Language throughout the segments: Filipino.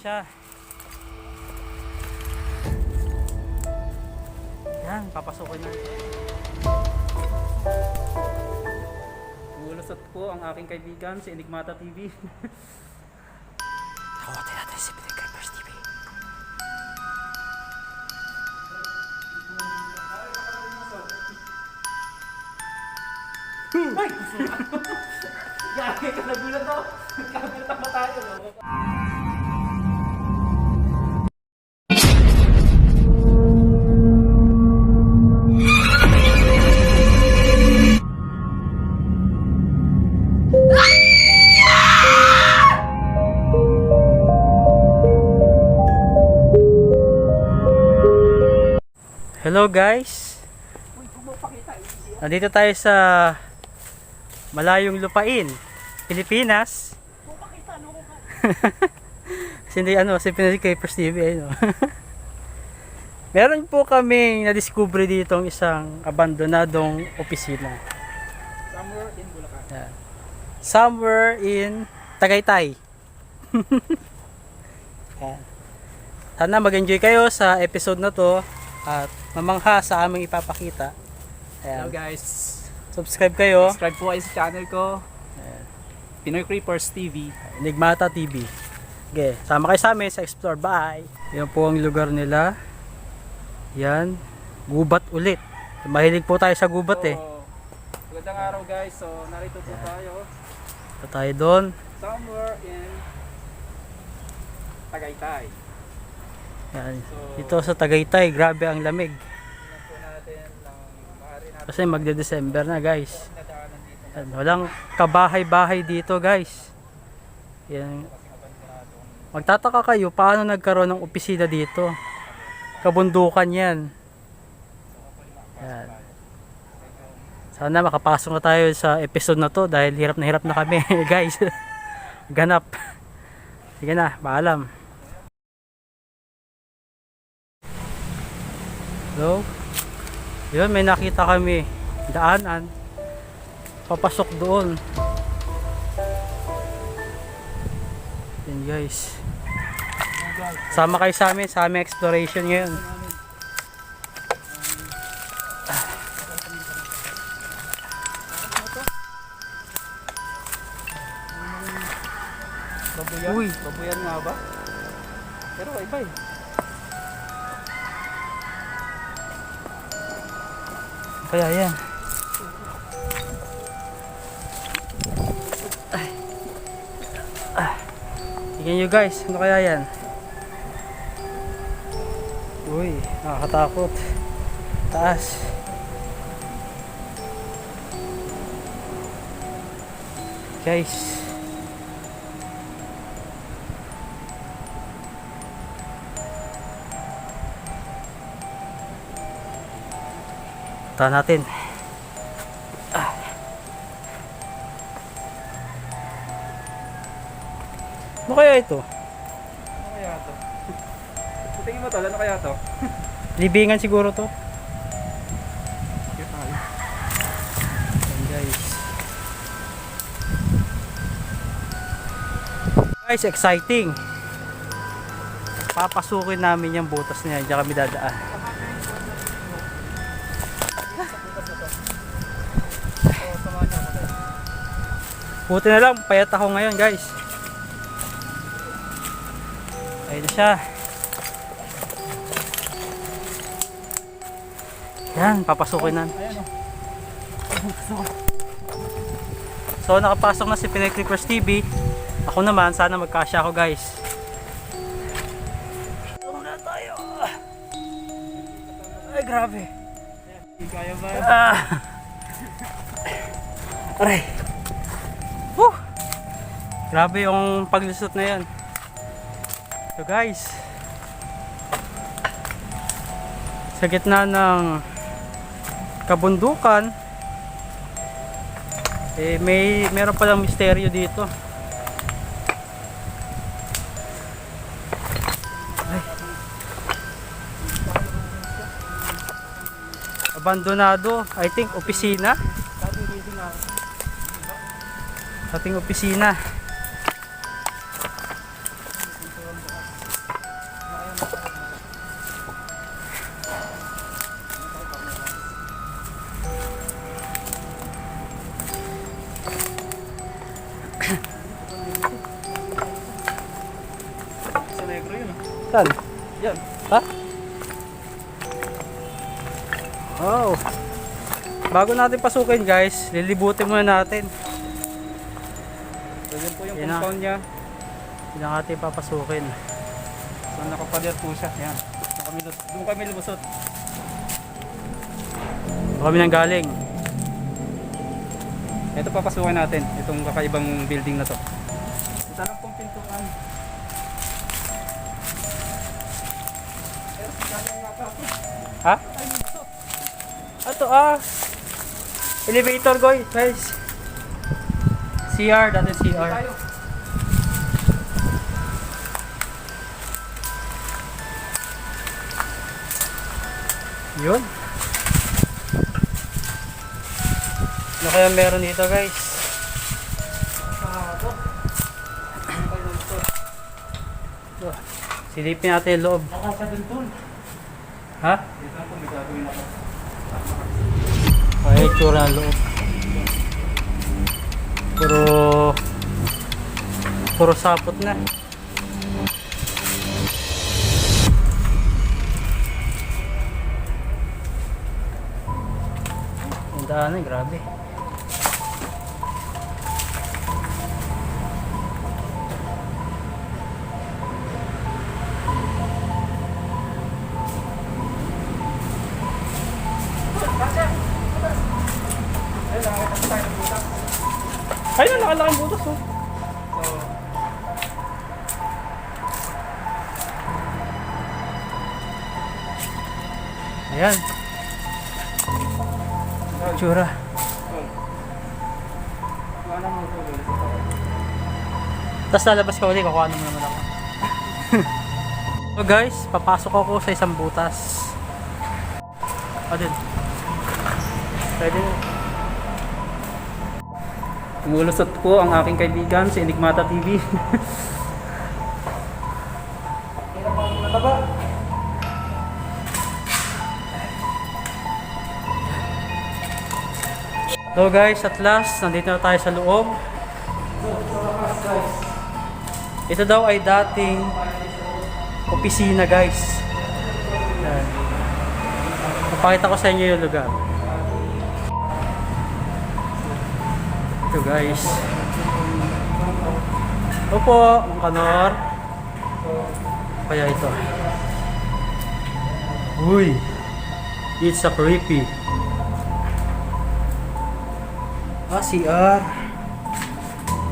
siya. Yan, papasukin na. Umulusot po ang aking kaibigan, si Enigmata TV. Tawatin natin si Pinagkipers TV. Ay! Gagi ka, nagulat ako. Nagkagulat pa tayo. Hello guys. Nandito tayo sa malayong lupain, Pilipinas. Hindi si Pinagkipers TV ayun. Meron po kaming na-discover ditong isang abandonadong opisina. Somewhere in Bulacan. Yeah. Somewhere in Tagaytay. Yeah. Sana mag-enjoy kayo sa episode na to at mamangha sa aming ipapakita. Ayan. Hello guys. Subscribe kayo. Subscribe po kayo sa channel ko. Pinoy Creepers TV. Enigmata TV. Okay, sama kayo sa amin sa Explore. Bye! Yan po ang lugar nila. Yan. Gubat ulit. Mahilig po tayo sa gubat Magandang araw guys. So narito po tayo. Ito tayo doon. Somewhere in Tagaytay. Yan. Dito sa Tagaytay, grabe ang lamig. Tingnan po natin ng maaari natin. Kasi magde-December na guys. Nadaanan dito. Yan. Walang kabahay-bahay dito guys. Yan. Magtataka kayo paano nagkaroon ng opisina dito. Kabundukan yan. Yan. Sana makapasok na tayo sa episode na to dahil hirap na kami guys. Ganap. Sige na, paalam. Hello? Yun, may nakita kami. Daanan. Papasok doon. Yan guys. Sama kayo sa amin, sa aming exploration ngayon. Babuyan? Uy. Babuyan nga ba? Pero iba eh. Kaya yan. Tingnan nyo guys, ano kaya yan? Uy, nakakatakot. Taas. Guys. Punta natin. Ano kaya ito? Ano kaya to? Tingin mo tol, ano kaya to? Libingan siguro to. Cute na kayo. Ayan guys. Guys, exciting. Papasukin namin yung butas na yan. Diyan kami dadaan. Buti na lang, payat ako ngayon guys. Ayun na siya. Yan, papasukin na. So nakapasok na si Pinagkipers TV. Ako naman, sana magkasya ako guys. Muna tayo. Ay grabe. Hindi kaya ba? Aray. Woo! Grabe yung paglusot na yan. So guys, sa gitna ng kabundukan meron palang misteryo dito. Ay. Abandonado, I think opisina. Ating opisina. yun. Saan? Yan. Ha? Oh. Bago natin pasukin guys, lilibutin muna natin. So, yun po yung Yan na. compound niya. Hindi na natin papasukin. So, nakapader po siya. Yan. Doon kami lumusot. Baka kami nang galing. Ito papasukin natin. Itong kakaibang building na to. Ito lang pong pintuan. Ha? Ito elevator guys. CR, dati CR. Tayo. Yun. Ano kaya meron dito guys? Ito. Silipin natin yung loob. Nakakadun. Ha? Dito lang po may gagawin ako. Ay, itsura ng loob. Puro sapot na. Ang daan grabe. Ayun, nakalaking butas oh. Ayan. Itsura. Ano mo ito? Tapos lalabas ka ulit, kukuha mo naman ako. So guys, papasok ako sa isang butas. Din. Pwede na. Umulusot po ang aking kaibigan si Enigmata TV. So guys, at last, nandito na tayo sa loob. Ito daw ay dating opisina guys. Yan. Papakita ko sa inyo yung lugar. Ito guys. Opo, ang kanor. Kaya ito. Uy, it's a creepy. CR.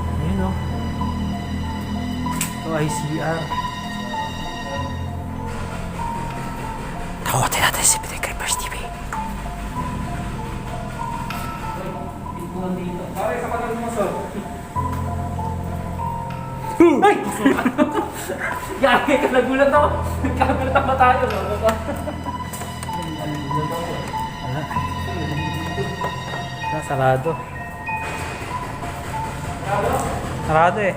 Ayun o. Ito ay CR. Tawatin natin si Peter Creepers TV. Pare, sa kanal mo sir. Ay! Yari ka, nagulat ako. Nagkagulat ang mata tayo. Sarado. Sarado eh.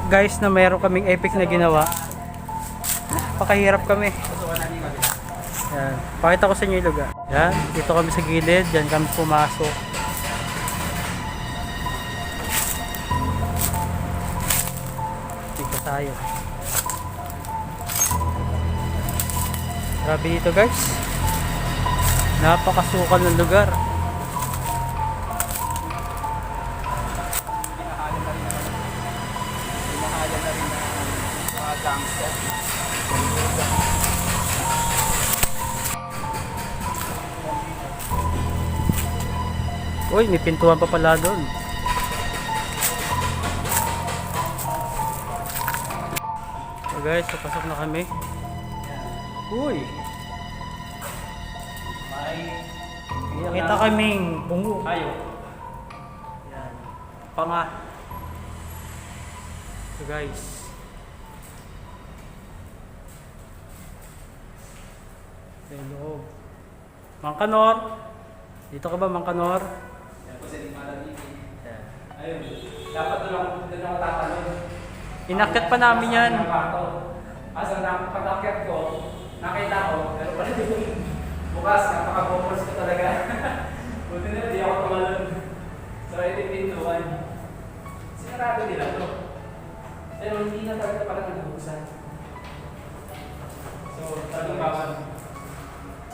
Guys, na mayroon kaming epic na ginawa. Pakahirap kami. Yan. Pakita ko sa inyo yung lugar. Yan. Dito kami sa gilid. Diyan kami pumasok. Dito tayo. Grabe dito guys. Napakasukal ng lugar. Pinahalan na rin ng mga gangster. Uy, may pintuan pa pala doon. So guys, papasok na kami. Uy! May nakita kaming bungo. Ayo. Yan. Panga. So guys. Sa loob. Mang Kanor. Dito ka ba, Mang Kanor? Yan po si Enigmata TV. Yan. Ayun. Dapat doon ako tatanong. Inakyat pa namin yan. Asa na pag-akyat ko, nakita ko, pero pala Bukas, napaka-focus ko talaga. Buti na, di ako tumalon. So, ito yung pintuan. Sinarado nila to. Pero hindi na talaga pala nagbubusan. So, talagang bawal.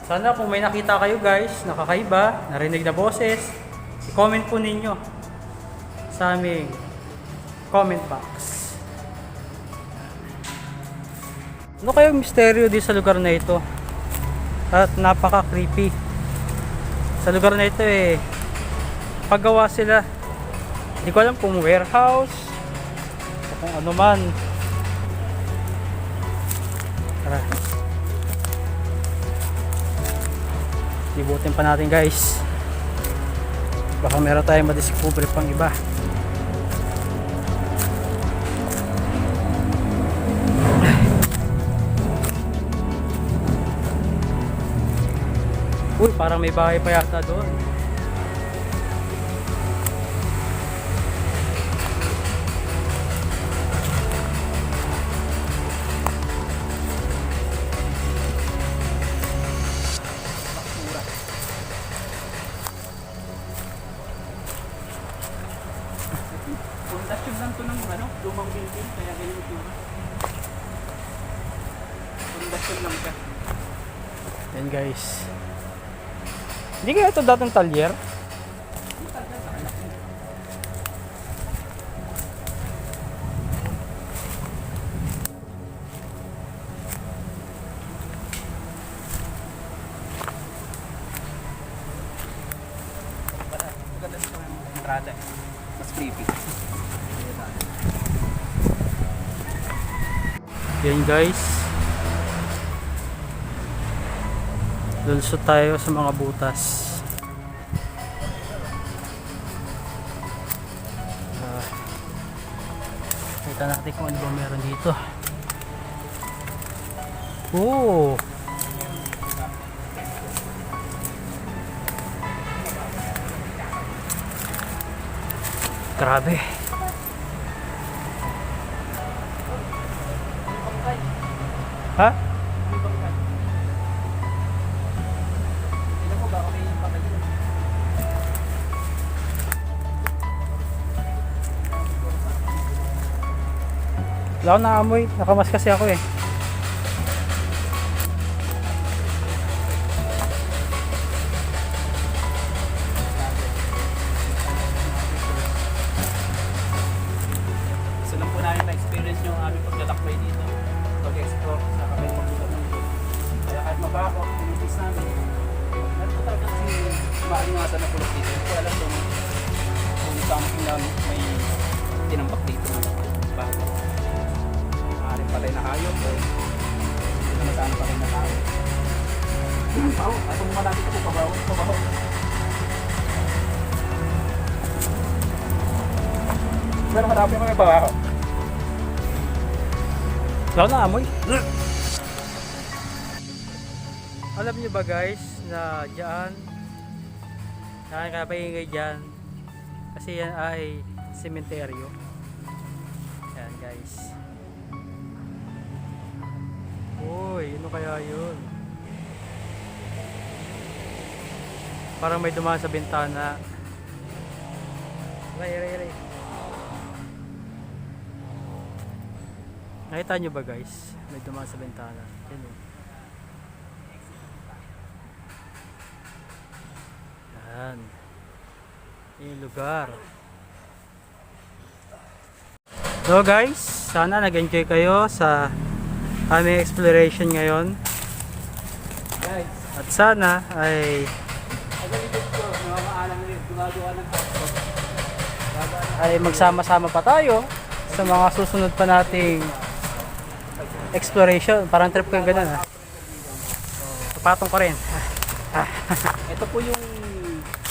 Sana kung may nakita kayo guys, nakakaiba, narinig na boses, i-comment po ninyo sa aming comment box. Ano kayong misteryo di sa lugar na ito? At napaka-creepy. Sa lugar na ito paggawa sila. Hindi ko alam kung warehouse o kung ano man. Tara. Libutin pa natin guys. Baka meron tayong madiscover pang iba. Uy, parang may bahay pa yata doon. Pundasyon lang to ng lumang building, kaya ganyan ito. Pundasyon lang siya. Yan guys. Hindi kaya ito dating talyer? Maganda dito ng entrada. Mas creepy. Yan guys. Lulusot tayo sa mga butas. Kita natin kung ano ba meron dito. Oh! Grabe. Ha? Tignan mo ba kung may patayin? Wala akong naamoy. Nakamas kasi ako eh. Gusto lang po namin na-experience yung aming paglalakbay dito. Pag-explore sa kamay pagbukat ng ito. Kaya kahit mabako, pinipis namin. Meron po talaga kasi maaliwasan na pulot dito. Hindi ko alam kung something na may tinambak dito. Bako. Maaaring patay na hayop o hindi naman saan patay na tao. Pao, at kung malapit ako pabaho. Pero marami mga pabaho. Wala akong naamoy. Alam niyo ba guys na dyan, nakakapaingay dyan kasi yan ay sementeryo. Yan guys. Uy, ano kaya yun? Parang may dumaan sa bintana. Ray. Nakita nyo ba guys? May dumaan sa bintana. Yan o. Yan. Yan yung lugar. So guys, sana nag-enjoy kayo sa aming exploration ngayon. Guys, At sana ay magsama-sama pa tayo sa mga susunod pa nating exploration. Parang trip ko yung ganun ha. Patong ko rin. ito po yung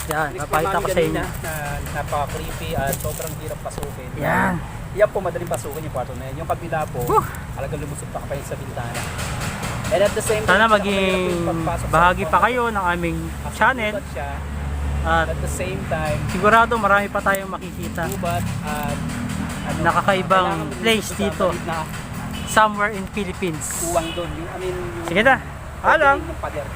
Yan, papakita ko sa inyo. na napaka-creepy at sobrang hirap pasukin. Yan. Yan po, madaling pasukin yung kwarto na yan. Yung kabila po, talagang lumusot pa kayo sa bintana. And at the same time, Sana maging bahagi pa kayo ng aming channel. At At the same time, sigurado marami pa tayong makikita. gubat at Nakakaibang place dito. Na Somewhere in Philippines. uwang doon. I mean, yung Sige na. Alam. ng pader.